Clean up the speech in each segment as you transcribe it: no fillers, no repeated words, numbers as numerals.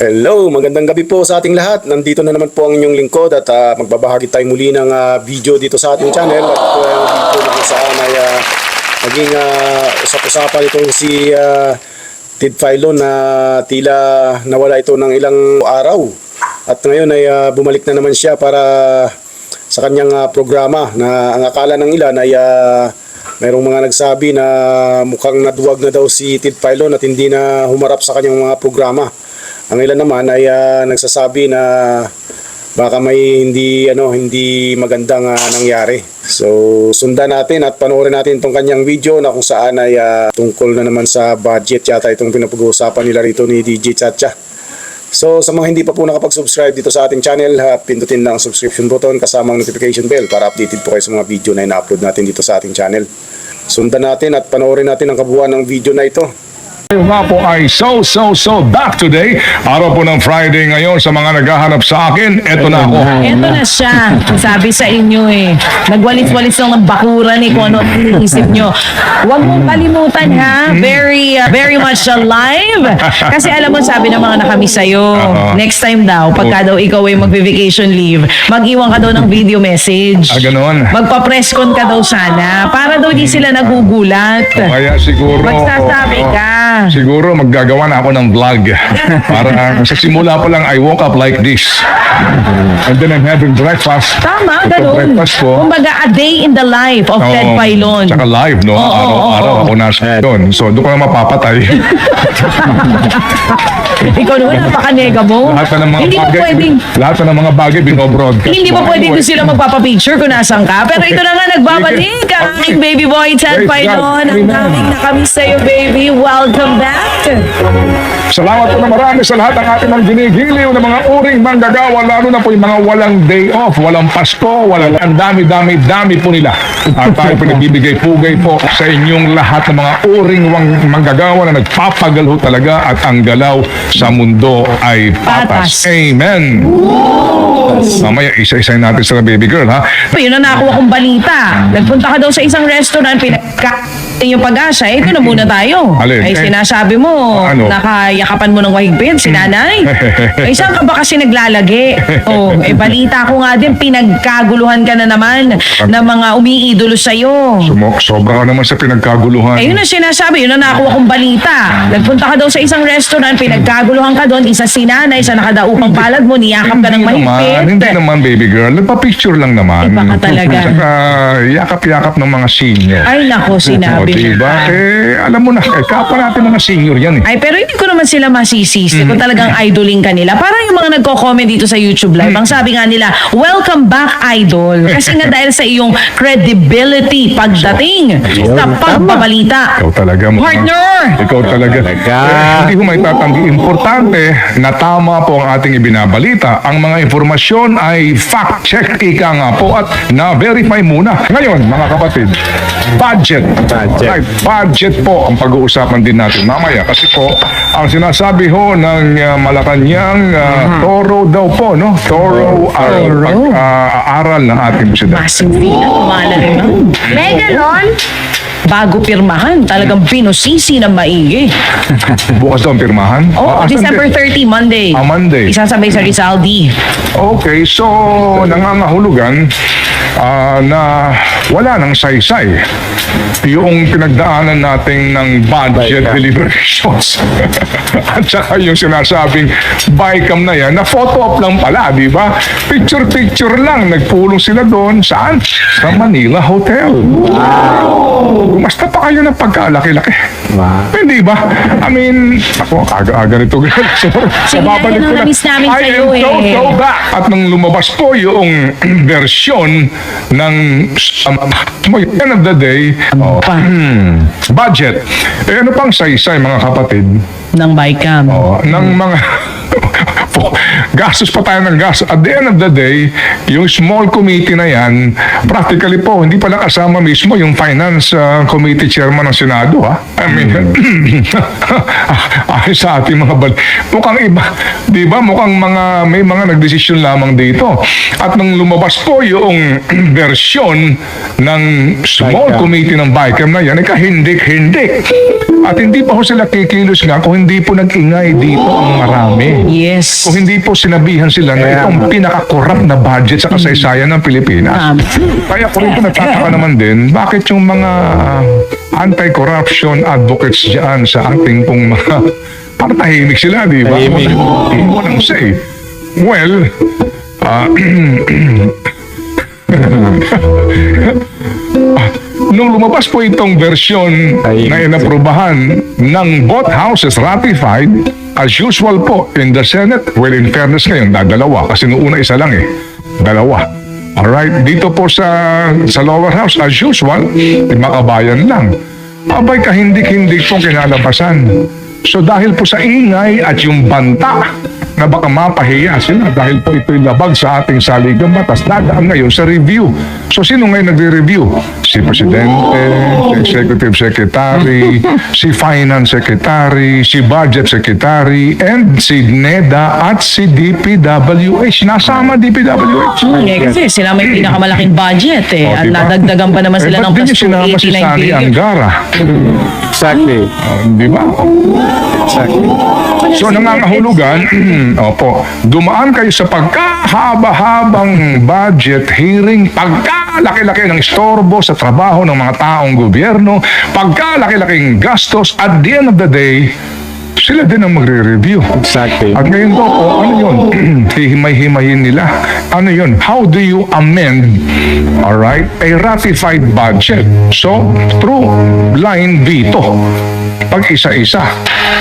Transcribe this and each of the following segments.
Hello, magandang gabi po sa ating lahat. Nandito na naman po ang inyong lingkod at magbabahagi tayo muli ng video dito sa ating channel. At ito ay ang video na kung saan ay naging usap-usapan itong si Ted Filon na tila nawala ito ng ilang araw. At ngayon ay bumalik na naman siya para sa kanyang programa na ang akala ng ilan ay mayroong mga nagsabi na mukhang naduwag na daw si Ted Filon at hindi na humarap sa kanyang mga programa. Ang ilan naman ay nagsasabi na baka may hindi magandang nangyari. So sundan natin at panoorin natin itong kanyang video na kung saan ay tungkol na naman sa budget yata itong pinapag-uusapan nila rito ni DJ Chacha. So sa mga hindi pa po nakapag-subscribe dito sa ating channel, pindutin lang ang subscription button kasama ang notification bell para updated po kayo sa mga video na ina-upload natin dito sa ating channel. Sundan natin at panoorin natin ang kabuuan ng video na ito. Yung nga po ay so back today. Araw po ng Friday ngayon sa mga naghahanap sa akin. Eto na ako. Eto na siya. Sabi sa inyo nagwalis-walis lang ng bakuran kung ano iniisip nyo. Huwag mong kalimutan ha. Very much alive. Kasi alam mo, sabi ng mga nakamiss sa'yo, next time daw, pagka daw ikaw ay magbe-vacation leave, mag-iwan ka daw ng video message. Ganon. Magpa-press con ka daw sana. Para daw di sila nagugulat. Kaya siguro Magsasabi ka. Siguro maggagawa na ako ng vlog. Para sa simula pa lang, I woke up like this. And then I'm having breakfast. Tama, Ito, ganun. breakfast ko. Kumbaga, a day in the life of Ted Filon. Tsaka live, no? Araw-araw ako nasa doon. So, doon ko na mapapatay. Ikaw naman, napaka-nega mo. Lahat na ng mga Hindi mo bagay, pwedeng, lahat na ng mga bagay binobroadcast. hindi mo pwedeng doon sila magpapapicture kung nasan ka. Pero ito na nga, nagbabalik ang aking baby boy, Ted Filon. Ang daming nakamiss sa'yo, baby. Welcome back. Salamat po na marami sa lahat ng ating mga ginigiliw na mga uring manggagawa, lalo na po yung mga walang day off, walang Pasko, ang dami po nila. At tayo pinagbibigay-pugay po sa inyong lahat ng mga uring manggagawa na nagpapagalho talaga at ang galaw sa mundo ay patas. Patas. Amen. Mamaya isa-isayin natin sa baby girl, ha? Yun ang nakuha kong balita. Nagpunta ka daw sa isang restaurant, yung pag-asa, ito na muna tayo. Alin? Ay sinasabi mo, Ano? nakayakapan mo ng wahigpit, si nanay. Ay saan ka ba kasi naglalagi? Balita ko nga din, pinagkaguluhan ka na naman ng mga umiidolo sa'yo. Sobra ka naman sa pinagkaguluhan. Ayun ang sinasabi, yun ang nakuha kong balita. Nagpunta ka daw sa isang restaurant, pinagkaguluhan ka doon, isa si nanay, sa nakadaupang palad mo, niyakap ka ng mahigpit. Hindi naman, baby girl. Nagpa-picture lang naman. Iba ka talaga. Saka yakap-yakap ng mga senior. Ay nako, sinabi mo diba? pa. Alam mo na, kapwa natin mga senior yan Ay, pero hindi ko naman sila masisisi kung talagang idoling ka nila. Parang yung mga nagko-comment dito sa YouTube Live, ang sabi nga nila, welcome back, idol. Kasi nga dahil sa iyong credibility pagdating sa pagbabalita. Ikaw talaga mo. Partner! Ikaw talaga. Hindi ko may tatanggi. Importante na tama po ang ating ibinabalita. Ang mga informasyon ay fact-check ika nga po at na-verify muna. Ngayon, mga kapatid, budget. Right, budget po ang pag-uusapan din natin mamaya. Kasi po, ang sinasabi ho ng Malacanang Toro daw po, no? Toro aral ng ating presidente. Massive na, tumala naman. May ganon? Bago pirmahan, talagang pinusisi ng maigi. Bukas daw ang pirmahan? Oh, Asan December din? 30, Monday. Monday. Isasabay sa Rizaldi. Okay, so nangangahulugan na wala nang saysay yung pinagdaanan natin ng budget deliberations. At saka yung sinasabing BICAM na yan, na photo op lang pala, di ba? Picture lang, nagpulong sila doon. Saan? Sa Manila Hotel. Wow! Basta pa kayo ng pagkalaki-laki. Wow. Hindi ba? I mean, ako, aga-aga nito. Sige na, yun ang na-miss namin sa'yo So back. At nang lumabas po yung versyon ng end of the day, budget. Ano pang saysay mga kapatid? Ng BICAM. Ng mga Opo, gastos pa tayo ng gastos. At the end of the day, yung small committee na yan, practically po, hindi pala kasama mismo yung finance committee chairman ng Senado, ha? I mean, ay sa ating mga mukhang iba, di ba? Mukhang may mga nagdesisyon lamang dito. At nang lumabas po yung versyon ng small committee ng BICAM na yan, ay kahindik-hindik. At hindi pa ho sila kikilos nga kung hindi po nag-ingay dito ang marami. Yes. Kung hindi po sinabihan sila na itong pinaka-corrupt na budget sa kasaysayan ng Pilipinas. Kaya po rin po nagtataka naman din, bakit yung mga anti-corruption advocates dyan sa ating pong mga parang tahimik sila, di ba? Walang say. Well, nung lumabas po itong versyon na inaprubahan ng both houses ratified, as usual po in the Senate, well, in fairness ngayon, dalawa. Kasi noong una isa lang dalawa. Alright, dito po sa lower house, as usual, makabayan lang. Abay, kahindik-hindik pong kinalabasan. So dahil po sa ingay at yung banta na baka mapahiya sila dahil po ito'y labag sa ating saligang batas, dadaan ngayon sa review. So sino ngayon nagre-review? Si Presidente, si Executive Secretary, si Finance Secretary, si Budget Secretary, and si NEDA at si DPWH. Nasama DPWH. Kasi sila may pinakamalaking budget at diba? nadagdagan pa naman sila ng Ba't di plus niyo sinama si 289 Sani billion. Angara? Exactly. Di ba? Exactly. So nangangahulugan, opo, dumaan kayo sa pagkahaba-habang budget hearing, pagkalaki-laki ng istorbo sa trabaho ng mga taong gobyerno, pagkalaki-laking gastos, at the end of the day, sila din ang magre-review. Exactly. At ngayon po, ano yun? Hihimay-himayin nila. Ano yun? How do you amend, alright, a ratified budget? So, through line veto. Pag isa-isa.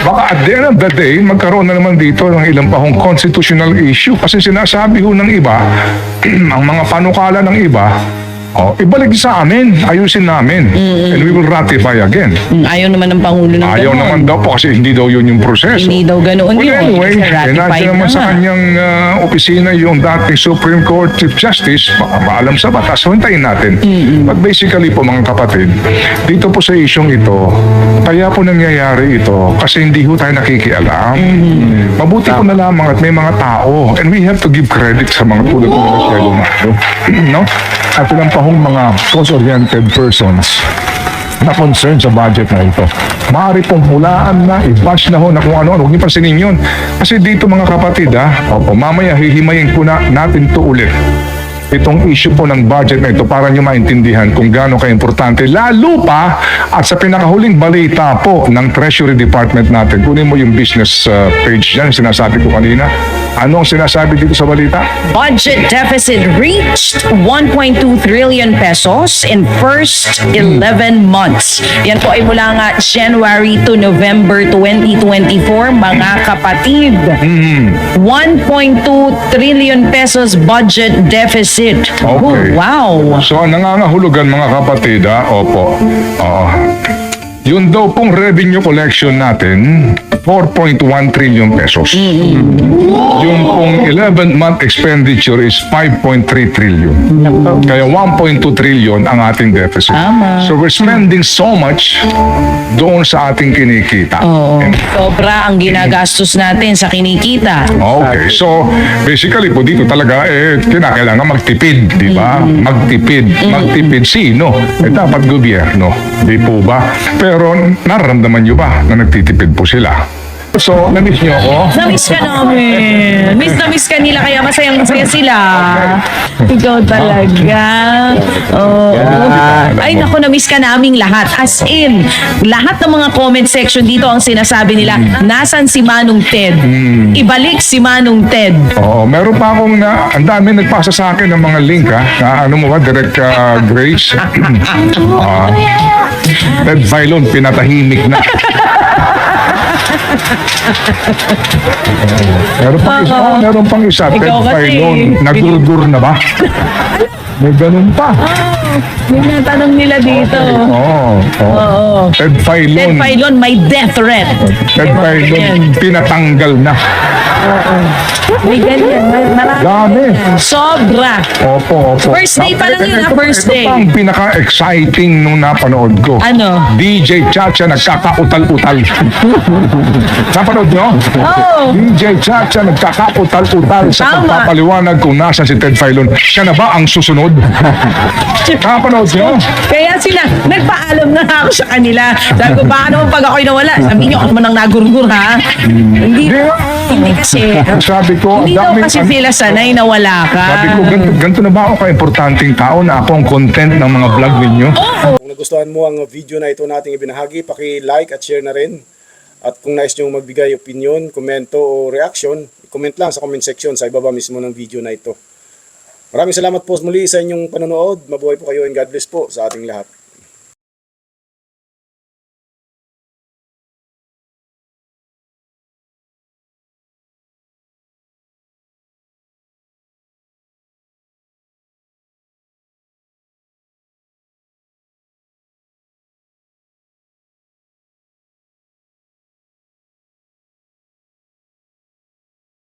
Baka at the end of the day, magkaroon na naman dito ng ilang pahong constitutional issue. Kasi sinasabi ho ng iba, ang mga panukala ng iba, ibalik sa amin, ayusin namin, and we will ratify again. Ayaw naman ng Pangulo ng Ayaw gano'n. naman daw po kasi hindi daw yun yung proseso. Hindi daw ganoon Well, yun. anyway, Kasi ratified nandiyan naman na sa nga. kanyang opisina yung dating Supreme Court Chief Justice, maalam sa batas, so hintayin natin. But basically po mga kapatid, dito po sa isyong ito, kaya po nangyayari ito kasi hindi ho tayo nakikialam. Mabuti po na lamang at may mga tao, and we have to give credit sa mga tulad ng Marcelo Magno, no? At ilang pahong mga cause-oriented persons na concerned sa budget na ito. Maaari pong hulaan na, i-bash na ho na kung ano-ano. Huwag niyo pansinin yun. Kasi dito mga kapatid, mamaya hihimayin po natin to ulit. Itong issue po ng budget na ito para nyo maintindihan kung gaano ka-importante. Lalo pa at sa pinakahuling balita po ng Treasury Department natin. Kunin mo yung business page dyan, sinasabi ko kanina. Ano ang sinasabi dito sa balita? Budget deficit reached 1.2 trillion pesos in first 11 months. Yan po ay mula nga January to November 2024, mga kapatid. 1.2 trillion pesos budget deficit. Okay. Oh, wow. So, nangangahulugan mga kapatid, opo. Oo. Yun daw pong revenue collection natin, 4.1 trillion pesos. Yung pong 11th-month expenditure is 5.3 trillion. Kaya 1.2 trillion ang ating deficit. Tama. So we're spending so much doon sa ating kinikita. Oo. Sobra ang ginagastos natin sa kinikita. Okay, so basically po dito talaga kinakailangan magtipid, di ba? Magtipid sino? Dapat gobyerno, di po ba? Pero nararamdaman nyo ba na nagtitipid po sila? So, na-miss nyo ako? Na-miss ka namin. Miss na miss ka nila kaya masayang-masaya sila. Ikaw talaga. Oh. Ay naku, na-miss ka naming lahat. As in, lahat ng mga comment section dito ang sinasabi nila, nasan si Manong Ted? Ibalik si Manong Ted. Oo, meron pa akong ang dami nagpasa sa akin ng mga link na ano mo ba, Direct Grace? Ted Filon, pinatahimik na. Meron pang isa, Ted Ikaw kasi, Filon, nagurgur na ba? May ganun pa. Yung natanong nila dito. Oo. Ted Filon. Ted Filon, may death threat. Ted Filon, pinatanggal na. May ganyan. Marami. Dami. Sobra. Opo. First day pa lang yun, first day. Ito pa ang pinaka-exciting nung napanood ko. Ano? DJ Chacha nagkakautal-utal. Napanood nyo? Oo. DJ Chacha nagkakautal-utal sa Tama. pagpapaliwanag kung nasa si Ted Filon. Siya na ba ang susunod? Napanood nyo? Kaya sila, nagpaalam na ako sa kanila. Sabi ko, baka naman pag ako'y nawala, sabi niyo, ako man ang nagurgur, ha? Hindi kasi. Sabi ko, Hindi daw kasi sila sanay na wala ka. Sabi ko, ganito na ba ako ka-importanting tao na ako ang content ng mga vlog ninyo? Kung nagustuhan mo ang video na ito nating ibinahagi, paki-like at share na rin. At kung nais nyo magbigay opinion, komento o reaction, comment lang sa comment section sa ibaba mismo ng video na ito. Maraming salamat po muli sa inyong panonood. Mabuhay po kayo and God bless po sa ating lahat.